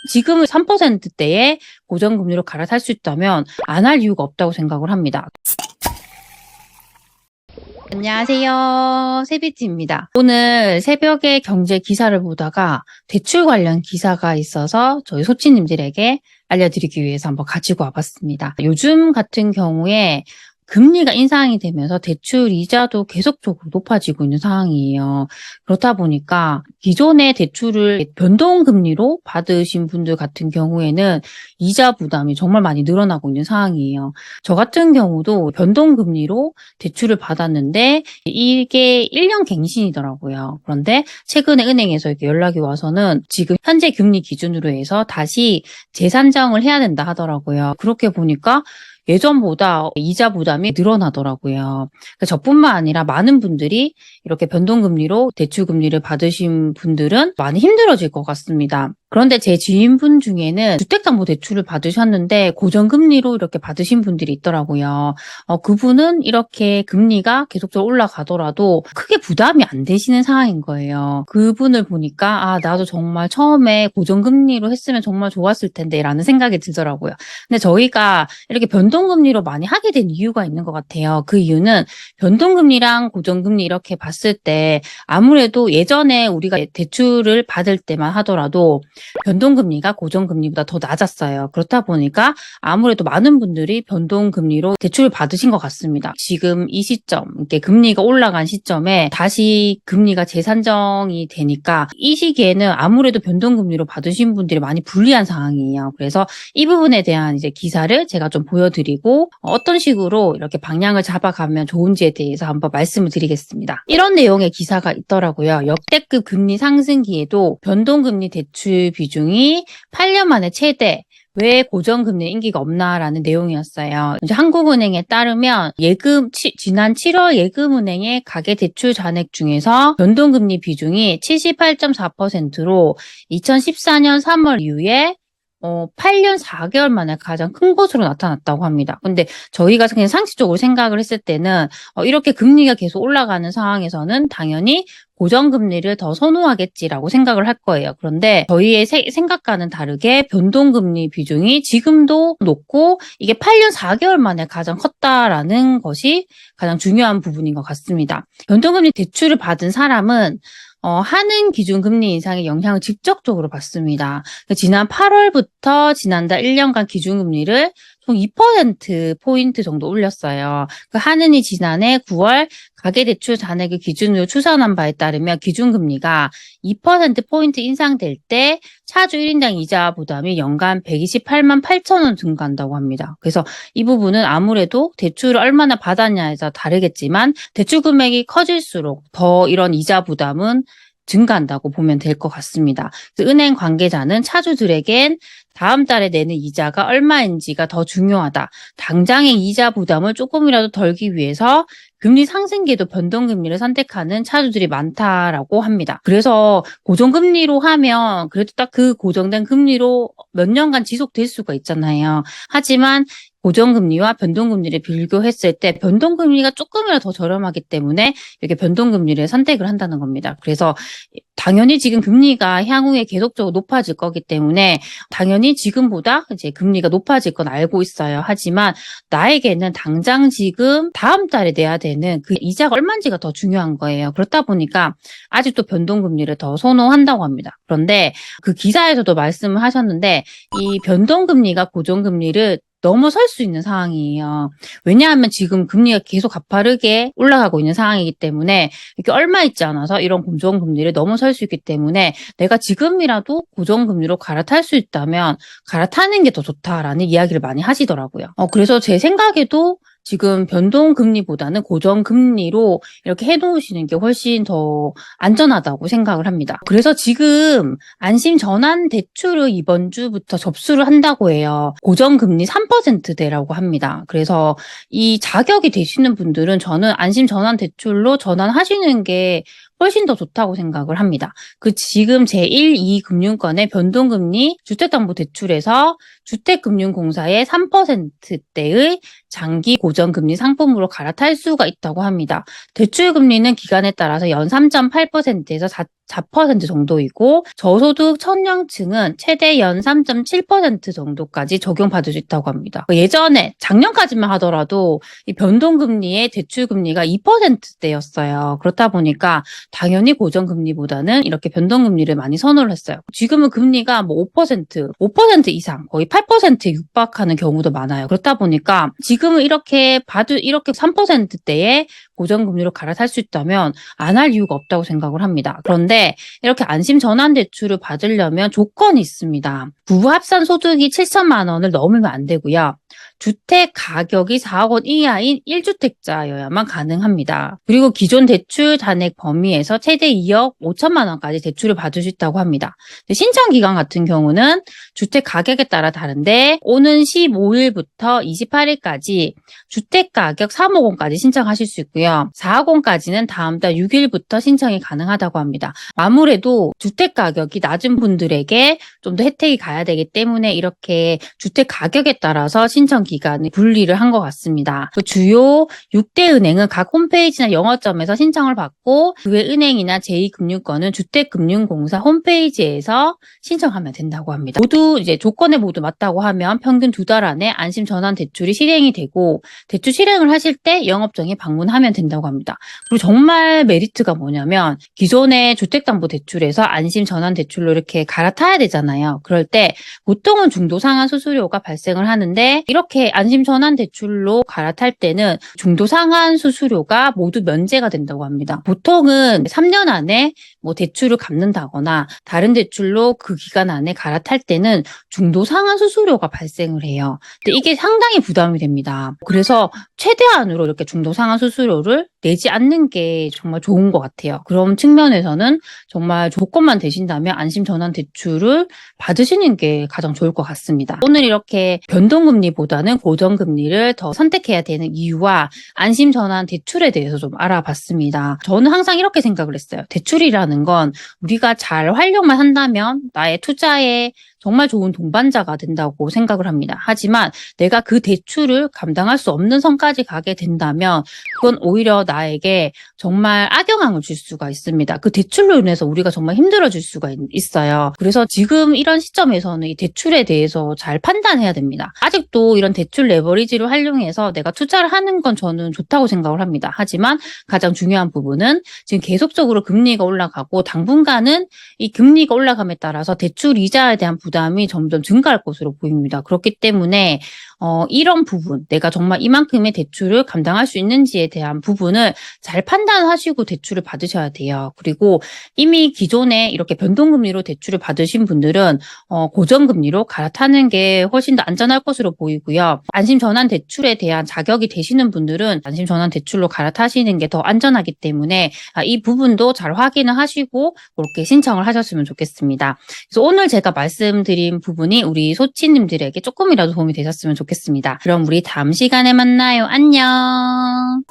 지금은 3%대의 고정금리로 갈아탈 수 있다면 안 할 이유가 없다고 생각을 합니다. 안녕하세요. 세비지입니다. 오늘 새벽에 경제 기사를 보다가 대출 관련 기사가 있어서 저희 소치님들에게 알려드리기 위해서 한번 가지고 와봤습니다. 요즘 같은 경우에 금리가 인상이 되면서 대출 이자도 계속적으로 높아지고 있는 상황이에요. 그렇다 보니까 기존의 대출을 변동금리로 받으신 분들 같은 경우에는 이자 부담이 정말 많이 늘어나고 있는 상황이에요. 저 같은 경우도 변동금리로 대출을 받았는데 이게 1년 갱신이더라고요. 그런데 최근에 은행에서 이렇게 연락이 와서는 지금 현재 금리 기준으로 해서 다시 재산정을 해야 된다 하더라고요. 그렇게 보니까 예전보다 이자 부담이 늘어나더라고요. 저뿐만 아니라 많은 분들이 이렇게 변동금리로 대출금리를 받으신 분들은 많이 힘들어질 것 같습니다. 그런데 제 지인분 중에는 주택담보대출을 받으셨는데 고정금리로 이렇게 받으신 분들이 있더라고요. 그분은 이렇게 금리가 계속적으로 올라가더라도 크게 부담이 안 되시는 상황인 거예요. 그분을 보니까 나도 정말 처음에 고정금리로 했으면 정말 좋았을 텐데 라는 생각이 들더라고요. 근데 저희가 이렇게 변동금리로 많이 하게 된 이유가 있는 것 같아요. 그 이유는 변동금리랑 고정금리 이렇게 봤을 때 아무래도 예전에 우리가 대출을 받을 때만 하더라도 변동금리가 고정금리보다 더 낮았어요. 그렇다 보니까 아무래도 많은 분들이 변동금리로 대출을 받으신 것 같습니다. 지금 이 시점, 이렇게 금리가 올라간 시점에 다시 금리가 재산정이 되니까 이 시기에는 아무래도 변동금리로 받으신 분들이 많이 불리한 상황이에요. 그래서 이 부분에 대한 이제 기사를 제가 좀 보여드리고 어떤 식으로 이렇게 방향을 잡아가면 좋은지에 대해서 한번 말씀을 드리겠습니다. 이런 내용의 기사가 있더라고요. 역대급 금리 상승기에도 변동금리 대출 비중이 8년 만에 최대, 왜 고정금리 인기가 없나라는 내용이었어요. 이제 한국은행에 따르면 지난 7월 예금은행의 가계대출 잔액 중에서 변동금리 비중이 78.4%로 2014년 3월 이후에 8년 4개월 만에 가장 큰 것으로 나타났다고 합니다. 근데 저희가 그냥 상식적으로 생각을 했을 때는 이렇게 금리가 계속 올라가는 상황에서는 당연히 고정금리를 더 선호하겠지라고 생각을 할 거예요. 그런데 저희의 생각과는 다르게 변동금리 비중이 지금도 높고 이게 8년 4개월 만에 가장 컸다라는 것이 가장 중요한 부분인 것 같습니다. 변동금리 대출을 받은 사람은 하는 기준금리 인상의 영향을 직접적으로 받습니다. 지난 8월부터 지난달 1년간 기준금리를 총 2%포인트 정도 올렸어요. 하는이 지난해 9월 가계대출 잔액을 기준으로 추산한 바에 따르면 기준금리가 2%포인트 인상될 때 차주 1인당 이자 부담이 연간 128만 8천 원 증가한다고 합니다. 그래서 이 부분은 아무래도 대출을 얼마나 받았냐에 따라 다르겠지만 대출 금액이 커질수록 더 이런 이자 부담은 증가한다고 보면 될 것 같습니다. 은행 관계자는 차주들에겐 다음 달에 내는 이자가 얼마인지가 더 중요하다. 당장의 이자 부담을 조금이라도 덜기 위해서 금리 상승기에도 변동금리를 선택하는 차주들이 많다라고 합니다. 그래서 고정금리로 하면 그래도 딱 그 고정된 금리로 몇 년간 지속될 수가 있잖아요. 하지만 고정금리와 변동금리를 비교했을 때 변동금리가 조금이라도 더 저렴하기 때문에 이렇게 변동금리를 선택을 한다는 겁니다. 그래서 당연히 지금 금리가 향후에 계속적으로 높아질 거기 때문에 당연히 지금보다 이제 금리가 높아질 건 알고 있어요. 하지만 나에게는 당장 지금 다음 달에 내야 되는 그 이자가 얼마인지가 더 중요한 거예요. 그렇다 보니까 아직도 변동금리를 더 선호한다고 합니다. 그런데 그 기사에서도 말씀을 하셨는데 이 변동금리가 고정금리를 넘어설 수 있는 상황이에요. 왜냐하면 지금 금리가 계속 가파르게 올라가고 있는 상황이기 때문에 이렇게 얼마 있지 않아서 이런 고정금리를 넘어설 수 있기 때문에 내가 지금이라도 고정금리로 갈아탈 수 있다면 갈아타는 게 더 좋다라는 이야기를 많이 하시더라고요. 그래서 제 생각에도 지금 변동금리보다는 고정금리로 이렇게 해놓으시는 게 훨씬 더 안전하다고 생각을 합니다. 그래서 지금 안심전환대출을 이번 주부터 접수를 한다고 해요. 고정금리 3%대라고 합니다. 그래서 이 자격이 되시는 분들은 저는 안심전환대출로 전환하시는 게 훨씬 더 좋다고 생각을 합니다. 지금 제1, 2금융권의 변동금리 주택담보대출에서 주택금융공사의 3%대의 장기 고정금리 상품으로 갈아탈 수가 있다고 합니다. 대출금리는 기간에 따라서 연 3.8%에서 4% 정도이고 저소득 청년층은 최대 연 3.7% 정도까지 적용받을 수 있다고 합니다. 예전에 작년까지만 하더라도 이 변동금리의 대출금리가 2%대였어요. 그렇다 보니까 당연히 고정금리보다는 이렇게 변동금리를 많이 선호를 했어요. 지금은 금리가 뭐 5% 이상, 거의 8%에 육박하는 경우도 많아요. 그렇다 보니까 지금은 이렇게 3%대에 고정금리로 갈아탈 수 있다면 안 할 이유가 없다고 생각을 합니다. 그런데 이렇게 안심 전환대출을 받으려면 조건이 있습니다. 부부 합산 소득이 7천만 원을 넘으면 안 되고요. 주택 가격이 4억 원 이하인 1주택자여야만 가능합니다. 그리고 기존 대출 잔액 범위에서 최대 2억 5천만 원까지 대출을 받을 수 있다고 합니다. 신청 기간 같은 경우는 주택 가격에 따라 다른데 오는 15일부터 28일까지 주택 가격 3억 원까지 신청하실 수 있고요. 4억 원까지는 다음 달 6일부터 신청이 가능하다고 합니다. 아무래도 주택 가격이 낮은 분들에게 좀 더 혜택이 가야 되기 때문에 이렇게 주택 가격에 따라서 신청 기간을 분리를 한 것 같습니다. 그 주요 6대 은행은 각 홈페이지나 영어점에서 신청을 받고 그 외 은행이나 제2금융권은 주택금융공사 홈페이지에서 신청하면 된다고 합니다. 모두 이제 조건에 모두 맞다고 하면 평균 2달 안에 안심 전환 대출이 실행이 되고 대출 실행을 하실 때 영업정에 방문하면 된다고 합니다. 그리고 정말 메리트가 뭐냐면 기존의 주택담보대출에서 안심 전환 대출로 이렇게 갈아타야 되잖아요. 그럴 때 보통은 중도 상환 수수료가 발생을 하는데 이렇게 안심 전환 대출로 갈아탈 때는 중도 상환 수수료가 모두 면제가 된다고 합니다. 보통은 3년 안에 뭐 대출을 갚는다거나 다른 대출로 그 기간 안에 갈아탈 때는 중도 상환 수수료가 발생을 해요. 근데 이게 상당히 부담이 됩니다. 그래서 최대한으로 이렇게 중도 상환 수수료를 내지 않는 게 정말 좋은 것 같아요. 그런 측면에서는 정말 조건만 되신다면 안심 전환 대출을 받으시는 게 가장 좋을 것 같습니다. 오늘 이렇게 변동금리보다는 고정금리를 더 선택해야 되는 이유와 안심 전환 대출에 대해서 좀 알아봤습니다. 저는 항상 이렇게 생각을 했어요. 대출이라는 건 우리가 잘 활용만 한다면 나의 투자에 정말 좋은 동반자가 된다고 생각을 합니다. 하지만 내가 그 대출을 감당할 수 없는 선까지 가게 된다면 그건 오히려 나에게 정말 악영향을 줄 수가 있습니다. 그 대출로 인해서 우리가 정말 힘들어질 수가 있어요. 그래서 지금 이런 시점에서는 이 대출에 대해서 잘 판단해야 됩니다. 아직도 이런 대출 레버리지를 활용해서 내가 투자를 하는 건 저는 좋다고 생각을 합니다. 하지만 가장 중요한 부분은 지금 계속적으로 금리가 올라가고 당분간은 이 금리가 올라감에 따라서 대출 이자에 대한 부담이 점점 증가할 것으로 보입니다. 그렇기 때문에 이런 부분, 내가 정말 이만큼의 대출을 감당할 수 있는지에 대한 부분을 잘 판단하시고 대출을 받으셔야 돼요. 그리고 이미 기존에 이렇게 변동금리로 대출을 받으신 분들은 고정금리로 갈아타는 게 훨씬 더 안전할 것으로 보이고요. 안심전환 대출에 대한 자격이 되시는 분들은 안심전환 대출로 갈아타시는 게 더 안전하기 때문에 이 부분도 잘 확인을 하시고 그렇게 신청을 하셨으면 좋겠습니다. 그래서 오늘 제가 말씀드린 부분이 우리 소치님들에게 조금이라도 도움이 되셨으면 좋겠습니다. 그럼 우리 다음 시간에 만나요. 안녕.